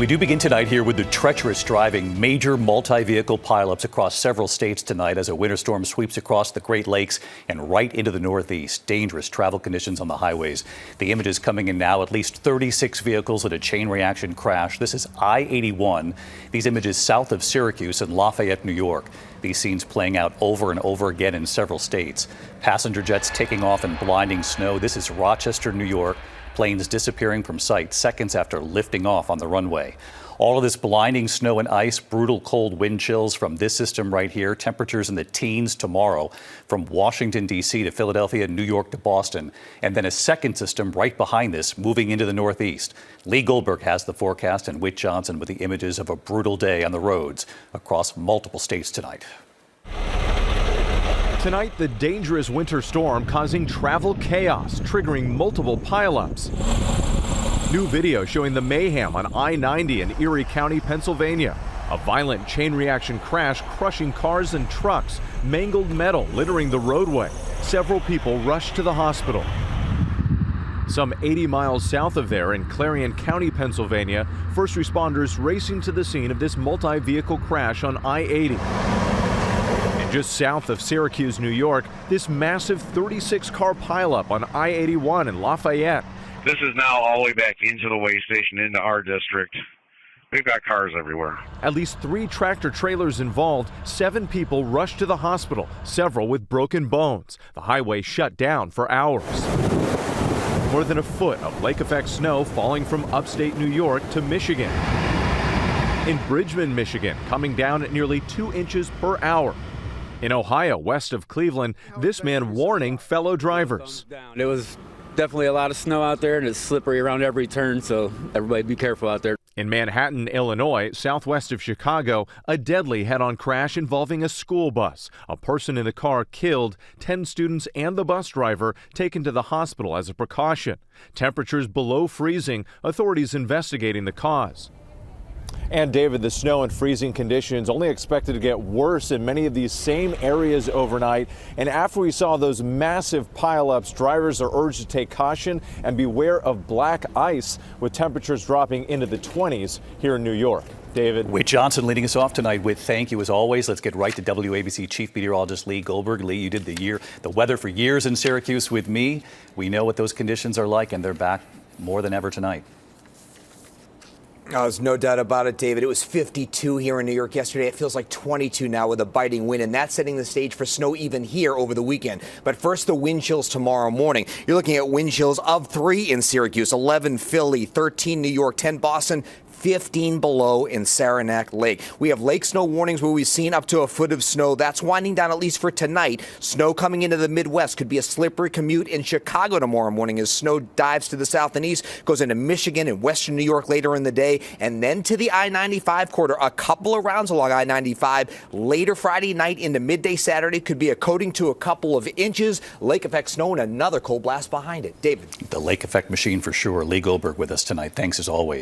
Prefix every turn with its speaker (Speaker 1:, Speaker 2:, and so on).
Speaker 1: We do begin tonight here with the treacherous driving. Major multi-vehicle pileups across several states tonight as a winter storm sweeps across the Great Lakes and right into the Northeast. Dangerous travel conditions on the highways. The images coming in now, at least 36 vehicles in a chain reaction crash. This is I-81. These images south of Syracuse and Lafayette, New York. These scenes playing out over and over again in several states. Passenger jets taking off in blinding snow. This is Rochester, New York. Planes disappearing from sight seconds after lifting off on the runway. All of this blinding snow and ice, brutal cold wind chills from this system right here. Temperatures in the teens tomorrow from Washington, D.C. to Philadelphia, New York to Boston. And then a second system right behind this moving into the Northeast. Lee Goldberg has the forecast and Whit Johnson with the images of a brutal day on the roads across multiple states tonight.
Speaker 2: Tonight, the dangerous winter storm causing travel chaos, triggering multiple pileups. New video showing the mayhem on I-90 in Erie County, Pennsylvania. A violent chain reaction crash crushing cars and trucks, mangled metal littering the roadway. Several people rushed to the hospital. Some 80 miles south of there in Clarion County, Pennsylvania, first responders racing to the scene of this multi-vehicle crash on I-80. Just south of Syracuse, New York, this massive 36-car pileup on I-81 in Lafayette.
Speaker 3: This is now all the way back into the way station, into our district. We've got cars everywhere.
Speaker 2: At least 3 tractor trailers involved. 7 people rushed to the hospital, several with broken bones. The highway shut down for hours. More than a foot of lake-effect snow falling from upstate New York to Michigan. In Bridgman, Michigan, coming down at nearly 2 inches per hour. In Ohio, west of Cleveland, this man warning fellow drivers.
Speaker 4: It was definitely a lot of snow out there, and it's slippery around every turn, so everybody be careful out there.
Speaker 2: In Manhattan, Illinois, southwest of Chicago, a deadly head-on crash involving a school bus. A person in the car killed, 10 students and the bus driver taken to the hospital as a precaution. Temperatures below freezing, authorities investigating the cause. And David, the snow and freezing conditions only expected to get worse in many of these same areas overnight. And after we saw those massive pileups, drivers are urged to take caution and beware of black ice, with temperatures dropping into the 20s here in New York. David.
Speaker 1: Whit Johnson leading us off tonight. Whit, thank you as always. Let's get right to WABC Chief Meteorologist Lee Goldberg. Lee, you did the weather for years in Syracuse with me. We know what those conditions are like, and they're back more than ever tonight.
Speaker 5: Oh, there's no doubt about it, David. It was 52 here in New York yesterday. It feels like 22 now with a biting wind, and that's setting the stage for snow even here over the weekend. But first, the wind chills tomorrow morning. You're looking at wind chills of 3 in Syracuse, 11 Philly, 13 New York, 10 Boston, 15 below in Saranac Lake. We have lake snow warnings where we've seen up to a foot of snow. That's winding down at least for tonight. Snow coming into the Midwest could be a slippery commute in Chicago tomorrow morning as snow dives to the south and east, goes into Michigan and western New York later in the day, and then to the I-95 corridor. A couple of rounds along I-95 later Friday night into midday Saturday could be a coating to a couple of inches. Lake effect snow and another cold blast behind it. David.
Speaker 1: The lake effect machine for sure. Lee Goldberg with us tonight. Thanks as always.